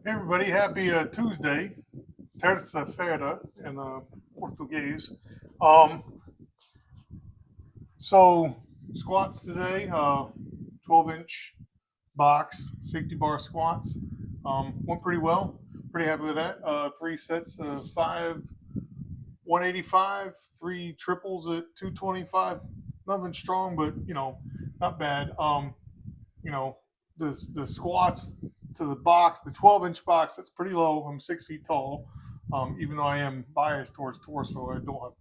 Hey everybody, happy Tuesday, terça-feira in Portuguese. Um, so squats today, 12-inch box safety bar squats. Went pretty well. Pretty happy with that. Three sets of five, 185, three triples at 225. Nothing strong, but not bad. You know, the squats to the box, the 12-inch box, that's pretty low. I'm 6 feet tall. Even though I am biased towards torso, I don't have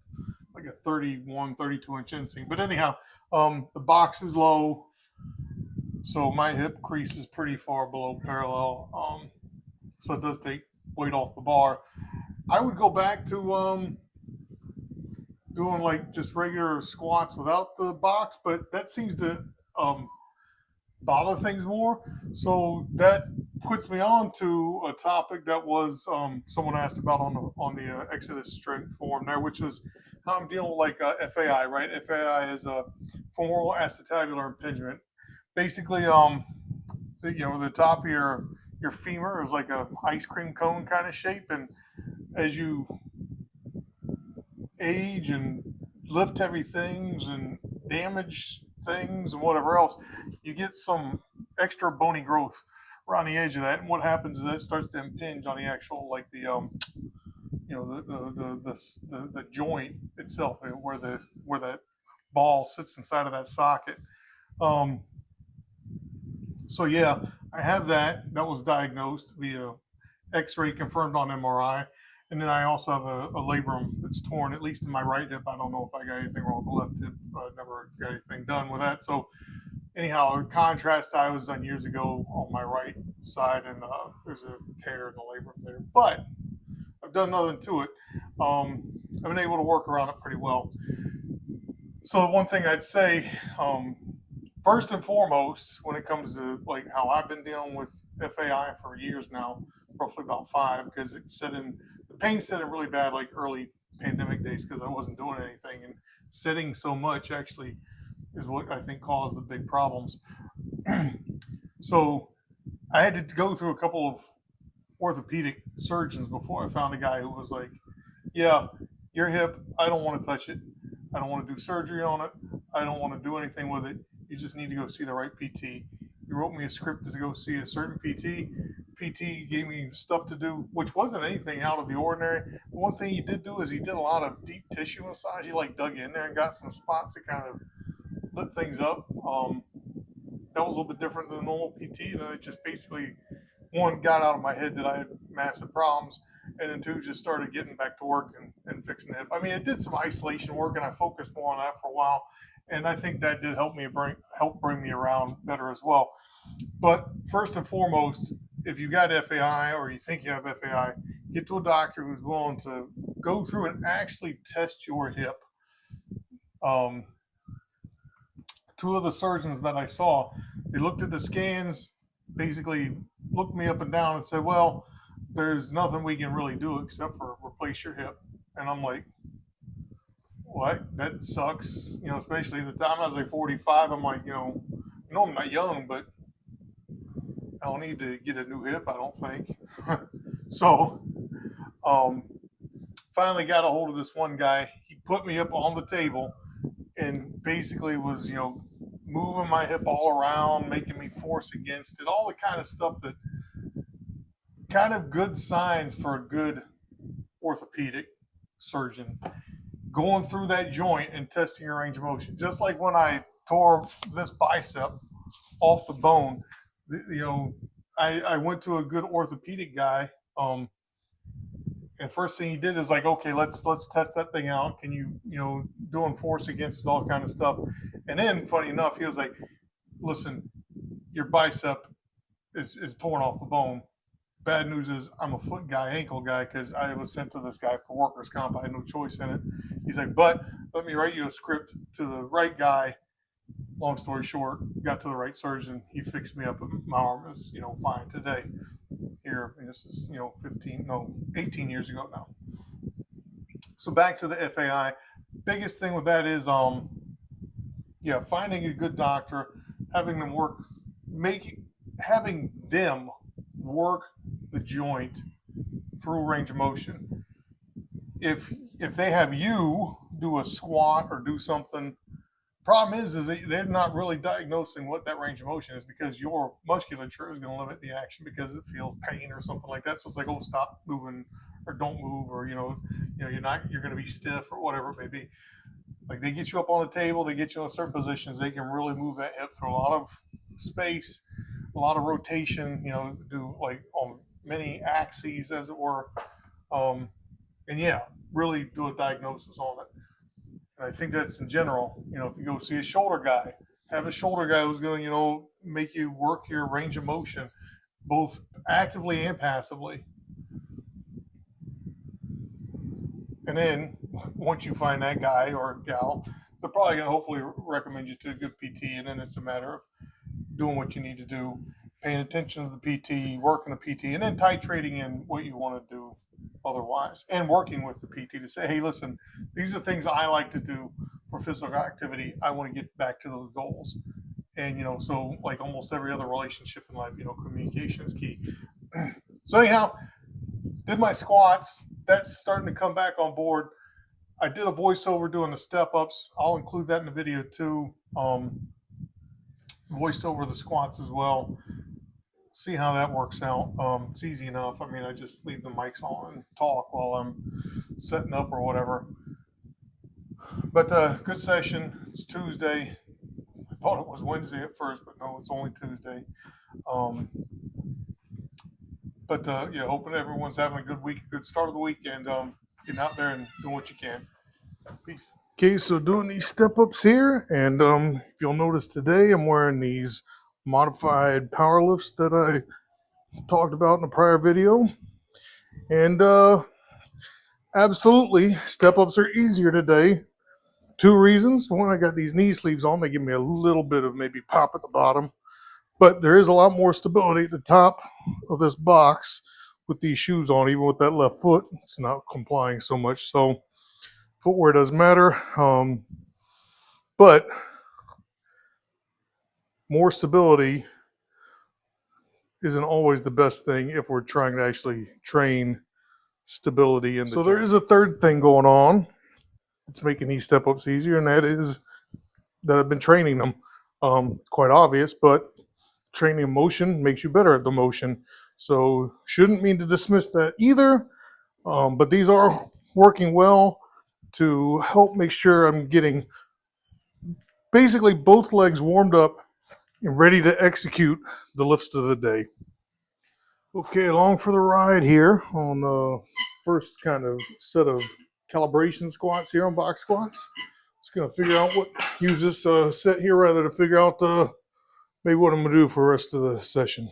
like a 31, 32-inch instinct. But anyhow, the box is low, so my hip crease is pretty far below parallel. So it does take weight off the bar. I would go back to doing like just regular squats without the box, but that seems to um, bother things more. So that puts me on to a topic that was someone asked about on the Exodus strength forum there, which was how I'm dealing with like FAI, right? FAI is a femoral acetabular impingement. Basically, the top of your femur is like a ice cream cone kind of shape, and as you age and lift heavy things and damage things and whatever else, you get some extra bony growth around the edge of that. And what happens is that starts to impinge on the actual, like the joint itself, where that ball sits inside of that socket. Um, so yeah, I have that. That was diagnosed via X-ray, confirmed on MRI. And then I also have a labrum that's torn, at least in my right hip. I don't know if I got anything wrong with the left hip. I never got anything done with that. So anyhow, contrast I was done years ago on my right side, and there's a tear in the labrum there. But I've done nothing to it. I've been able to work around it pretty well. So one thing I'd say, first and foremost, when it comes to like how I've been dealing with FAI for years now, roughly about five, because the pain set in really bad like early pandemic days because I wasn't doing anything, and sitting so much actually is what I think caused the big problems. So I had to go through a couple of orthopedic surgeons before I found a guy who was like, "Yeah, your hip, I don't want to touch it. I don't want to do surgery on it. I don't want to do anything with it. You just need to go see the right PT." He wrote me a script to go see a certain PT. PT gave me stuff to do, which wasn't anything out of the ordinary. The one thing he did do is he did a lot of deep tissue massage. He like dug in there and got some spots that kind of lit things up. That was a little bit different than the normal PT. And it just basically, one, got out of my head that I had massive problems, and then two, just started getting back to work and fixing the hip. I mean, it did some isolation work, and I focused more on that for a while, and I think that did help bring me around better as well. But first and foremost, if you got FAI or you think you have FAI, get to a doctor who's willing to go through and actually test your hip. Um, Two of the surgeons that I saw, they looked at the scans, basically looked me up and down and said, "Well, there's nothing we can really do except for replace your hip." And I'm like, "What? That sucks." Especially at the time I was like 45. I'm like, I'm not young, but I don't need to get a new hip, I don't think. So, um, finally got a hold of this one guy. He put me up on the table and basically was, moving my hip all around, making me force against it, all the kind of stuff that kind of good signs for a good orthopedic surgeon. Going through that joint and testing your range of motion. Just like when I tore this bicep off the bone, I went to a good orthopedic guy. And first thing he did is like, okay, let's test that thing out. Can you doing force against it, all kind of stuff. And then, funny enough, he was like, listen, your bicep is torn off the bone. Bad news is I'm a foot guy, ankle guy, because I was sent to this guy for workers' comp. I had no choice in it. He's like, but let me write you a script to the right guy. Long story short, got to the right surgeon. He fixed me up. My arm is, fine today. Here, and this is, 18 years ago now. So back to the FAI. Biggest thing with that is, finding a good doctor, having them work the joint through range of motion. If they have you do a squat or do something, problem is they're not really diagnosing what that range of motion is, because your musculature is going to limit the action because it feels pain or something like that. So it's like, oh, stop moving or don't move, or you're going to be stiff or whatever it may be. Like, they get you up on the table, they get you in certain positions, they can really move that hip through a lot of space, a lot of rotation, do like on many axes, as it were. And yeah, really do a diagnosis on it. And I think that's in general. If you go see a shoulder guy, have a shoulder guy who's going to, make you work your range of motion, both actively and passively. And then once you find that guy or gal, they're probably going to hopefully recommend you to a good PT. And then it's a matter of doing what you need to do, paying attention to the PT, working the PT, and then titrating in what you want to do otherwise, and working with the PT to say, hey, listen, these are things I like to do for physical activity. I want to get back to those goals. And, so like almost every other relationship in life, communication is key. So anyhow, did my squats. That's starting to come back on board. I did a voiceover doing the step ups. I'll include that in the video too. Voiced over the squats as well. See how that works out. It's easy enough. I just leave the mics on and talk while I'm setting up or whatever. But good session. It's Tuesday. I thought it was Wednesday at first, but no, it's only Tuesday. But hoping everyone's having a good week, a good start of the week, and getting out there and doing what you can. Peace. Okay, so doing these step ups here, and if you'll notice today, I'm wearing these modified power lifts that I talked about in a prior video. And absolutely, step ups are easier today. 2 reasons. One, I got these knee sleeves on. They give me a little bit of maybe pop at the bottom. But there is a lot more stability at the top of this box with these shoes on, even with that left foot. It's not complying so much. So footwear does matter. But more stability isn't always the best thing if we're trying to actually train stability in the joint. There is a third thing going on. It's making these step ups easier, and that is that I've been training them. Quite obvious, but training motion makes you better at the motion. So shouldn't mean to dismiss that either. But these are working well to help make sure I'm getting basically both legs warmed up and ready to execute the lifts of the day. Okay, along for the ride here on the first kind of set of calibration squats here on box squats. Just going to figure out use this set here rather to figure out maybe what I'm going to do for the rest of the session.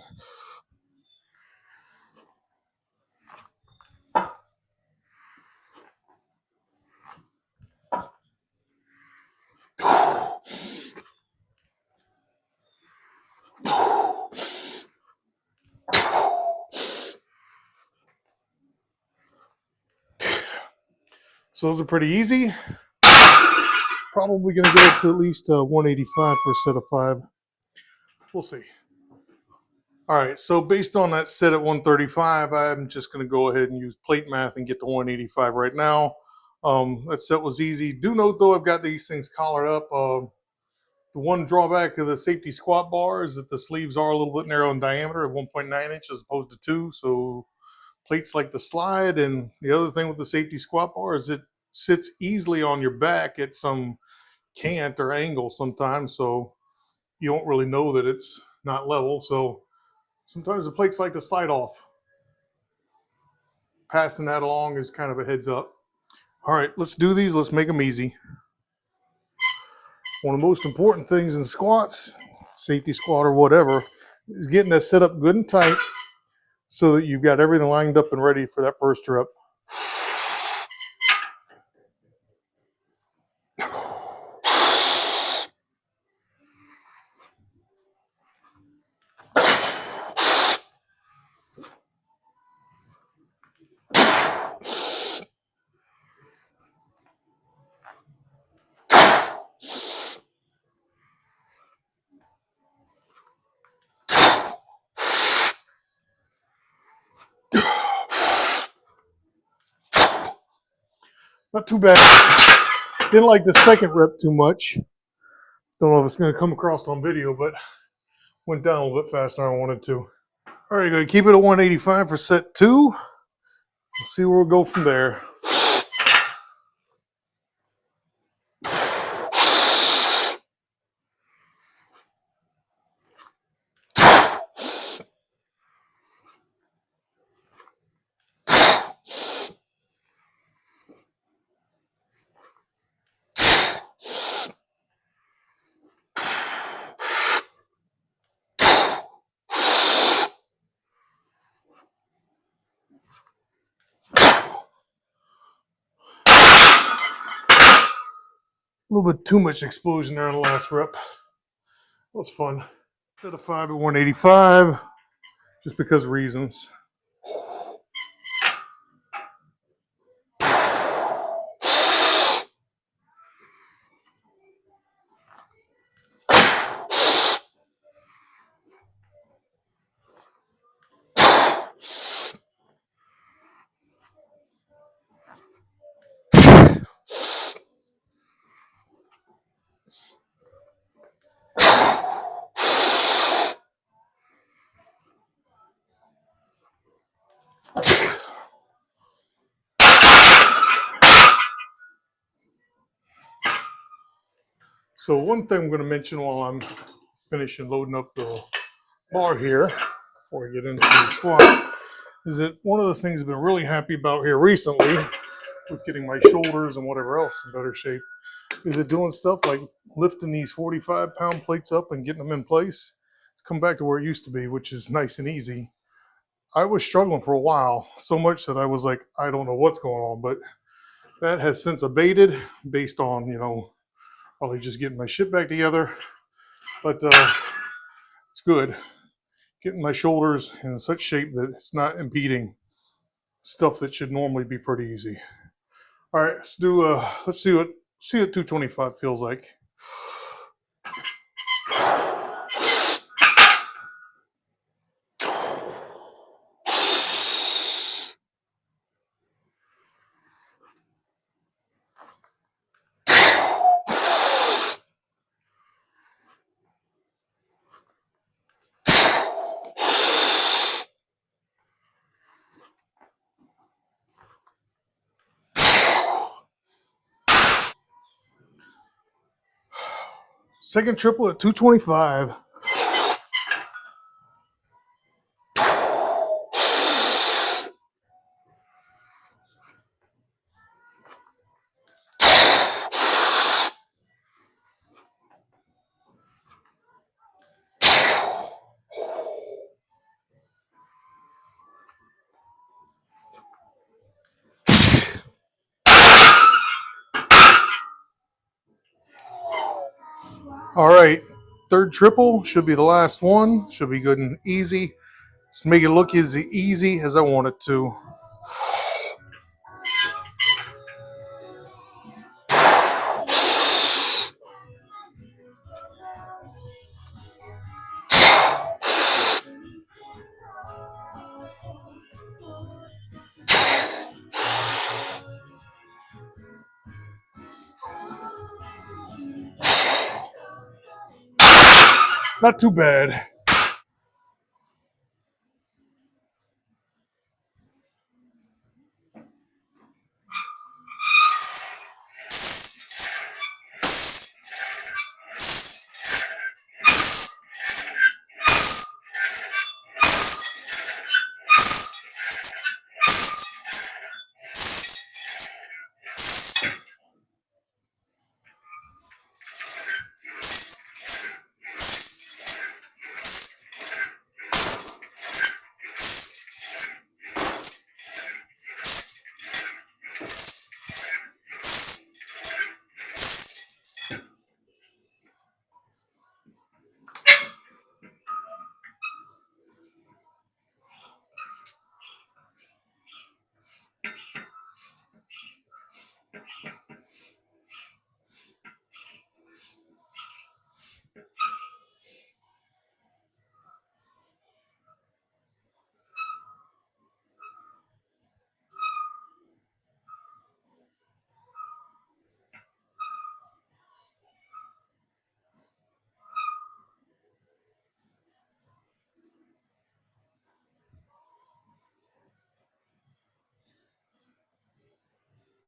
So those are pretty easy. Probably going to go up to at least 185 for a set of 5. We'll see. All right, so based on that set at 135, I'm just going to go ahead and use plate math and get to 185 right now. That set was easy. Do note, though, I've got these things collared up. The one drawback of the safety squat bar is that the sleeves are a little bit narrow in diameter at 1.9 inches as opposed to 2, so plates like to slide. And the other thing with the safety squat bar is it sits easily on your back at some cant or angle sometimes, so you don't really know that it's not level. So sometimes the plates like to slide off. Passing that along is kind of a heads up. All right, let's do these. Let's make them easy. One of the most important things in squats, safety squat or whatever, is getting that set up good and tight so that you've got everything lined up and ready for that first rep. Not too bad. Didn't like the second rep too much. Don't know if it's going to come across on video, but went down a little bit faster than I wanted to. All right, going to keep it at 185 for set 2. We'll see where we'll go from there. A little bit too much explosion there on the last rep. That was fun. Set of 5 at 185, just because of reasons. So one thing I'm going to mention while I'm finishing loading up the bar here, before I get into the squats, is that one of the things I've been really happy about here recently, with getting my shoulders and whatever else in better shape, is that doing stuff like lifting these 45-pound plates up and getting them in place. It's come back to where it used to be, which is nice and easy. I was struggling for a while, so much that I was like, I don't know what's going on, but that has since abated based on, probably just getting my shit back together. But it's good. Getting my shoulders in such shape that it's not impeding stuff that should normally be pretty easy. All right, let's see what 225 feels like. Second triple at 225. All right, third triple should be the last one. Should be good and easy. Let's make it look as easy as I want it to. Not too bad.